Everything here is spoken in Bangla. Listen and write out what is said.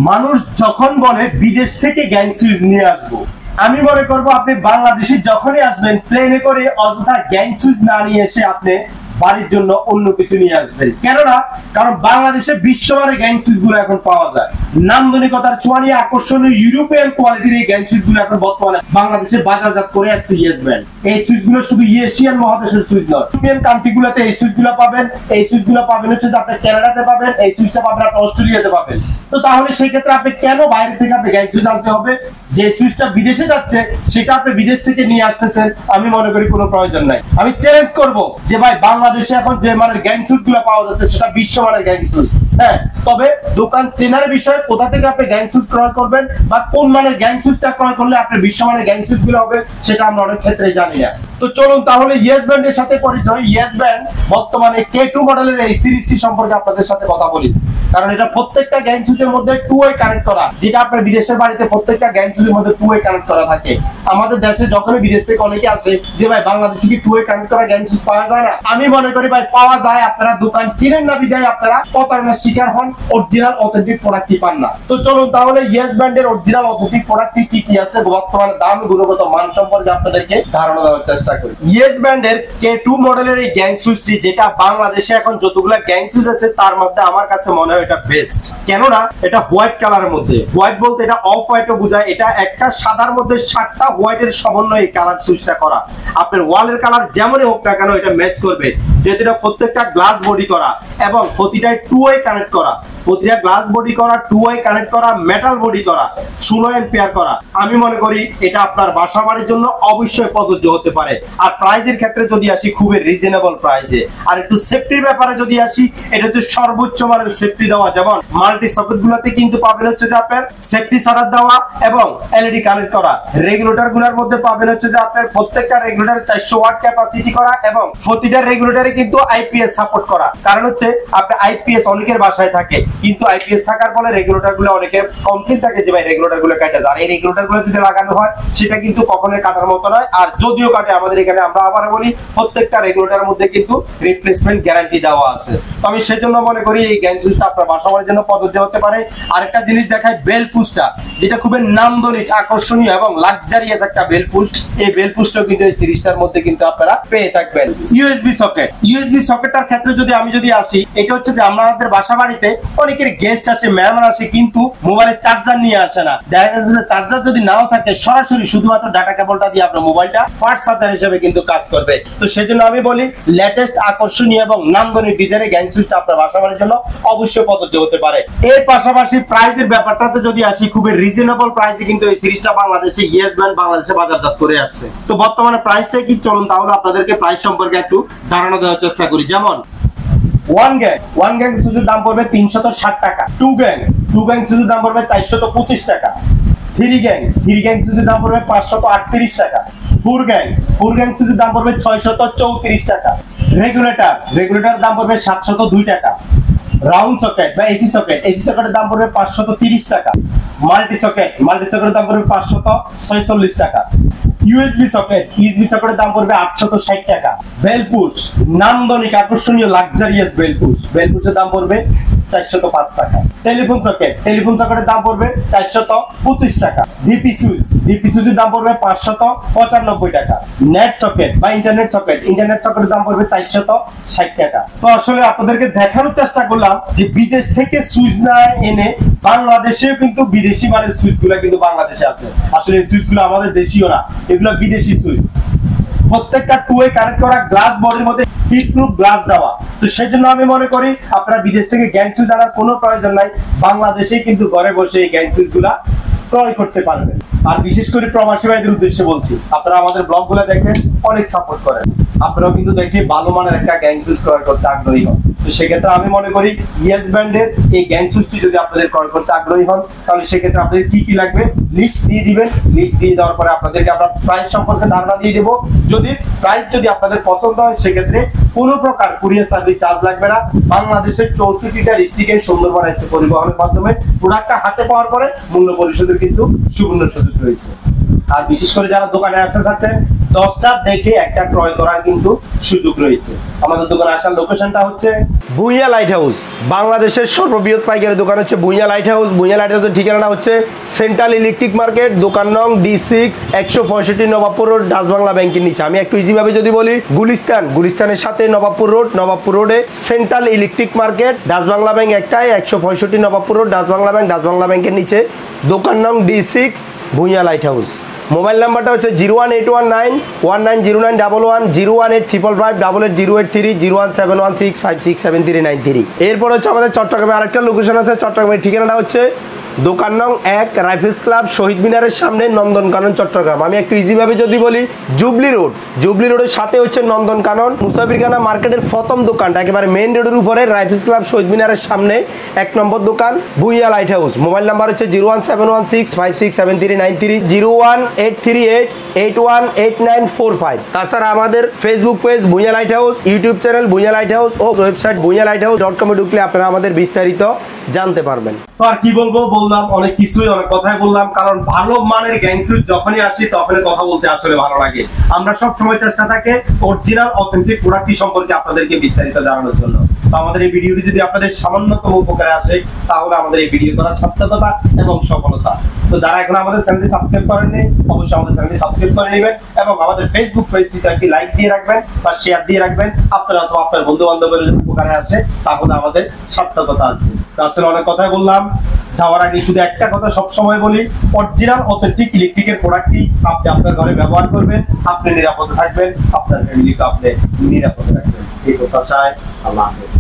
মানুষ যখন বলে বিদেশ থেকে গ্যাং সুইচ নিয়ে আসবো, আমি মনে করব আপনি বাংলাদেশে যখনই আসবেন প্লেনে করে অযথা গ্যাং সুইচ না নিয়ে এসে আপনি বাড়ির জন্য অন্য কিছু নিয়ে আসবেন। কেননা কারণ বাংলাদেশে বিশ্বমানের গ্যাং সুইচ গুলো এখন পাওয়া যায়। নান্দনিকতার ছোঁয়া আকর্ষণীয় ইউরোপিয়ান কোয়ালিটির এই গ্যাং সুইচ গুলো এখন বর্তমানে বাংলাদেশে বাজারজাত করে আসছে ইয়েস ব্র্যান্ড। এই সুইচ গুলো শুধু এশিয়ান মহাদেশের সুইচ নয়, ইউরোপিয়ান কান্ট্রি গুলোতে এই সুইচ গুলো পাবেন। এই সুইচ গুলো পাবেন হচ্ছে আপনি কানাডাতে পাবেন, এই সুইচটা পাবেন আপনি অস্ট্রেলিয়াতে পাবেন। তো তাহলে সেই ক্ষেত্রে আপনি কেন বাইরে থেকে আপনি গ্যাং সুইচ আনতে হবে? যে সুইচটা বিদেশে যাচ্ছে সেটা আপনি বিদেশ থেকে নিয়ে আসতেছেন, আমি মনে করি কোনো প্রয়োজন নাই। আমি চ্যালেঞ্জ করব যে ভাই বাংলাদেশে এখন যে মানের গ্যাং সুইচ গুলো পাওয়া যাচ্ছে সেটা বিশ্বমানের গ্যাং সুইচ। হ্যাঁ, তবে দোকান চেনার বিষয় কোথা থেকে আপনি গ্যাং সুইচ ক্রয় করবেন বা কোন মানের গ্যাং সুইচটা ক্রয় করলে আপনি বিশ্বমানের গ্যাং সুইচ গুলো হবে সেটা আমরা অনেক ক্ষেত্রে জানি না। তো চলুন তাহলে ইয়েস ব্র্যান্ডের সাথে পরিচয়। ইয়েস ব্র্যান্ড বর্তমানে K2 মডেলের এই সিরিজটি সম্পর্কে আপনাদের সাথে কথা বলি, কারণ এটা প্রত্যেকটা গ্যাং সুইচের মধ্যে 2 ওয়ে কানেক্ট করা, যেটা আপনার বিদেশের বাড়িতে প্রত্যেকটা গ্যাং সুইচের মধ্যে 2 ওয়ে কানেক্ট করা থাকে। আমাদের দেশে যখনই বিদেশ থেকে অনেকে আসে যে ভাই বাংলাদেশে কি 2 ওয়ে কানেক্ট করা গ্যাং সুইচ পাওয়া যায় না, আমি মনে করি ভাই পাওয়া যায়। আপনারা দোকান চিনেন না বিধায় আপনারা প্রতারণার শিকার হন, অরিজিনাল অথেন্টিক প্রোডাক্টই পান না। তো চলুন তাহলে ইয়েস ব্র্যান্ডের অরিজিনাল অথেন্টিক প্রোডাক্ট কি কি আছে, বর্তমানে দাম, গুণগত মান সম্পর্কে আপনাদেরকে ধারণা দেওয়ার চেষ্টা করি। ইয়েস ব্র্যান্ডের K2 মডেলের এই গ্যাং সুইচটি, যেটা বাংলাদেশে এখন যতগুলা গ্যাং সুইচ আছে তার মধ্যে আমার কাছে মনে হয় এটা বেস্ট। কেননা এটা হোয়াইট কালারের মধ্যে, হোয়াইট বলতে এটা অফ হোয়াইটও বোঝায়, এটা একটা সাদার মধ্যে 7টা হোয়াইটের সমন্বয়ে কালার সুইচটা করা। আপনার ওয়ালের কালার যেমনই হোক না কেন এটা ম্যাচ করবে, যেহেতু এটা প্রত্যেকটা গ্লাস বডি করা এবং প্রতিটা 2 ওয়ে কানেক্ট করা, প্রতিটা গ্লাস বডি করা, 2 ওয়ে কানেক্ট করা, মেটাল বডি করা, 16 এম্পিয়ার করা। আমি মনে করি এটা আপনার বাসা বাড়ির জন্য অবশ্যই প্রযোজ্য হতে পারে। আর প্রাইসের ক্ষেত্রে যদি আসি খুবই রিজনেবল প্রাইসে। আর একটু সেফটির ব্যাপারে যদি আসি, এটা হচ্ছে সর্বোচ্চ মানের সেফটি দেওয়া, যেমন মাল্টি সকেট গুলোতে কিন্তু পাবেন হচ্ছে যে আপনার সেফটি শাটার দেওয়া এবং এলইডি কানেক্ট করা। রেগুলেটর গুলোর মধ্যে পাবেন হচ্ছে যে আপনার প্রত্যেকটা রেগুলেটর 400 ওয়াট ক্যাপাসিটি করা এবং প্রতিটা রেগুলেটরে কিন্তু আইপিএস সাপোর্ট করা। কারণ হচ্ছে আপনি আইপিএস অনেকের বাসায় থাকে, কিন্তু আইপিএস থাকার ফলে রেগুলেটর গুলো অনেকের কমপ্লেইন থাকে যে ভাই রেগুলেটর গুলো কাটা যায়। এই রেগুলেটর গুলো যদি লাগানো হয় সেটা কিন্তু কখনোই কাটার মতো নয়। আর যদিও কাটে, আমাদের এখানে আমরা আবার বলি প্রত্যেকটা রেগুলেটরের মধ্যে কিন্তু রিপ্লেসমেন্ট গ্যারান্টি দেওয়া আছে। তো আমি সেজন্য মনে করি এই গ্যাং সুইচটা আপনার বাসা বাড়ির জন্য প্রযোজ্য হতে পারে। আরেকটা জিনিস দেখায় বেল পুশটা, যেটা খুবই নান্দনিক, আকর্ষণীয় এবং লাক্সারিয়াস একটা বেল পুশ। এই বেল পুশটাও কিন্তু এই সিরিজটার মধ্যে কিন্তু আপনারা পেয়ে থাকবেন। ইউএসবি সকেট, ইউএসবি সকেটটার ক্ষেত্রে যদি আসি, এটা হচ্ছে যে আমাদের বাসা বাড়িতে অনেকের গেস্ট আসে, মেহমান আসে, কিন্তু মোবাইলের চার্জার নিয়ে আসে না। দেখা যাচ্ছে যে চার্জার যদি নাও থাকে, সরাসরি শুধুমাত্র ডাটা কেবলটা দিয়ে আপনার মোবাইলটা ফাস্ট চার্জার হিসেবে কিন্তু কাজ করবে। তো সেজন্য আমি বলি লেটেস্ট, আকর্ষণীয় এবং নান্দনিক ডিজাইনের গ্যাং সুইচটা আপনার বাসা বাড়ির জন্য অবশ্যই প্রযোজ্য হতে পারে। এর পাশাপাশি প্রাইসের ব্যাপারটাতে যদি আসি, খুবই রিজনেবল প্রাইসে কিন্তু এই সিরিজটা বাংলাদেশে ইয়েস ব্র্যান্ড বাংলাদেশে বাজারজাত করে আসছে। তো বর্তমানে প্রাইসটা কি, চলুন তাহলে আপনাদেরকে প্রাইস সম্পর্কে একটু ধারণা দেওয়ার চেষ্টা করি। যেমন ওয়ান গ্যাং সুইচের দাম পড়বে 360 টাকা, টু গ্যাং সুইচের দাম পড়বে 425 টাকা, থ্রি গ্যাং সুইচের দাম পড়বে 538 টাকা, ফোর গ্যাং সুইচের দাম পড়বে 634 টাকা, রেগুলেটর দাম পড়বে 702 টাকা, রাউন্ড সকেট বা এসি সকেটের দাম পড়বে 530 টাকা, মাল্টি সকেটের দাম পড়বে 546 টাকা, ইউএসবি সকেটের দাম পড়বে 860 টাকা, বেল পুশ, নান্দনিক, আকর্ষণীয়, লাক্সারিয়াস বেল পুশের দাম পড়বে 405 টাকা, টেলিফোন সকেটের দাম পড়বে 425 টাকা, ডিপি সুইচের দাম পড়বে 595 টাকা, নেট সকেট বা ইন্টারনেট সকেটের দাম পড়বে 460 টাকা। তো আসলে আপনাদেরকে দেখানোর চেষ্টা করলাম যে বিদেশ থেকে সুইচ না এনে বাংলাদেশেও কিন্তু বিদেশি মানের সুইচ গুলা কিন্তু বাংলাদেশে আছে। আসলে এই সুইচ গুলো আমাদের দেশীয় না, এগুলো বিদেশি সুইচ। প্রত্যেকটা 2 ওয়ে কানেক্ট করা, গ্লাস বডির মধ্যে হিট প্রুফ গ্লাস দেওয়া। তো সেজন্য আমি মনে করি আপনারা বিদেশ থেকে গ্যাং সুইচ আনার কোনো প্রয়োজন নাই, বাংলাদেশেই কিন্তু ঘরে বসে এই গ্যাং সুইচ গুলা ক্রয় করতে পারবেন। আর বিশেষ করে প্রবাসী ভাইদের উদ্দেশ্যে বলছি, আপনারা আমাদের ব্লগ গুলো দেখেন, অনেক সাপোর্ট করেন, আপনারাও কিন্তু দেখে ভালো মানের একটা গ্যাং সুইচ ক্রয় করতে আগ্রহী হন। তো সেক্ষেত্রে আমি মনে করি ইয়েস ব্র্যান্ডের এই গ্যাং সুইচটি যদি আপনাদের ক্রয় করতে আগ্রহী হন, তাহলে সেক্ষেত্রে আপনাদের কি কি লাগবে লিস্ট দিয়ে দিবেন। লিস্ট দিয়ে দেওয়ার পরে আপনাদেরকে আমরা প্রাইস সম্পর্কে ধারণা দিয়ে দেবো। প্রাইস যদি আপনাদের পছন্দ হয়, সেক্ষেত্রে কোনো প্রকার কুরিয়ার সার্ভিস চার্জ লাগবে না। বাংলাদেশের 64টা ডিস্ট্রিক্টে সুন্দরবন এসে পরিবহনের মাধ্যমে প্রোডাক্টটা হাতে পাওয়ার পরে মূল্য পরিশোধের কিন্তু সুবর্ণ সুযোগ রয়েছে। আর বিশেষ করে যারা দোকানে আসতে চাচ্ছেন, 10টা দেখে একটা ক্রয় করার কিন্তু সুযোগ রয়েছে। আমাদের দোকানে আসার লোকেশনটা হচ্ছে ভুঁইয়া লাইট হাউস। বাংলাদেশের সর্ববৃহৎ পাইকারি দোকান হচ্ছে Bhuiyan light house. Bhuiyan light হাউসের ঠিকানা হচ্ছে সেন্ট্রাল ইলেকট্রিক মার্কেট, দোকান নং D6, 165 Nawabpur road, Dutch Bangla ব্যাংকের নিচে। আমি একটু ইজি ভাবে যদি বলি, গুলিস্তানের সাথে নবাবপুর রোডে central electric market, Dutch Bangla bank একটাই, 165 নবাবপুর রোড, ডাচ বাংলা ব্যাংকের নিচে, দোকান নং D6, Bhuiyan light house. Mobile নাম্বারটা হচ্ছে 01819190911, 0185555880883, 01716567393। এরপর হচ্ছে আমাদের চট্টগ্রামে আরেকটা লোকেশন আছে। চট্টগ্রামের ঠিকানাটা হচ্ছে দোকান নং 1, রাইফেলস ক্লাব, শহীদ মিনারের সামনে, নন্দনকানন, চট্টগ্রাম। আমি একটু ইজি ভাবে যদি বলি, জুবলি রোডের সাথে হচ্ছে নন্দনকানন। মুসাফিরখানা মার্কেটের প্রথম দোকানটা একেবারে মেইন রোডের উপরে, রাইফেলস ক্লাব, শহীদ মিনারের সামনে, 1 নম্বর দোকান, Bhuiyan light house. Mobile number হচ্ছে 01716567393, 01838818945। তাছাড়া আমাদের Facebook page Bhuiyan light house, YouTube channel Bhuiyan light house ও ওয়েবসাইট ভুঁইয়ালাইটহাউস.com ঢুকলে আপনারা আমাদের বিস্তারিত জানতে পারবেন। তো আর কি বলবো, বললাম অনেক কিছুই, অনেক কথাই বললাম, কারণ ভালো মানের গ্যাং সুইচ যখনই আসি তখনই কথা বলতে আসলে ভালো লাগে। আমরা সব সময় চেষ্টা থাকে অরিজিনাল অথেন্টিক প্রোডাক্টটি সম্পর্কে আপনাদেরকে বিস্তারিত জানানোর জন্য। তো আমাদের এই ভিডিওটি যদি আপনাদের সামান্যতম উপকারে আসে, তাহলে আমাদের এই ভিডিও করার সার্থকতা এবং সফলতা। তো যারা এখন আমাদের চ্যানেলটি সাবস্ক্রাইব করেননি, অবশ্যই আমাদের চ্যানেলটি সাবস্ক্রাইব করে নেবেন এবং আমাদের ফেসবুক পেজটিতে একটি লাইক দিয়ে রাখবেন বা শেয়ার দিয়ে রাখবেন। আপনারা তো আপনার বন্ধু বান্ধবের উপকারে আসে, তাহলে আমাদের সার্থকতা আসবে। আসলে অনেক কথাই বললাম, যাওয়ার আগে শুধু একটা কথা সবসময় বলি, অরিজিনাল অথেন্টিক ইলেকট্রিকের প্রোডাক্টটি আপনি আপনার ঘরে ব্যবহার করবেন, আপনি নিরাপদে থাকবেন, আপনার ফ্যামিলিকে আপনি নিরাপদে রাখবেন। এই প্রত্যাশায় আল্লাহ হাফেজ।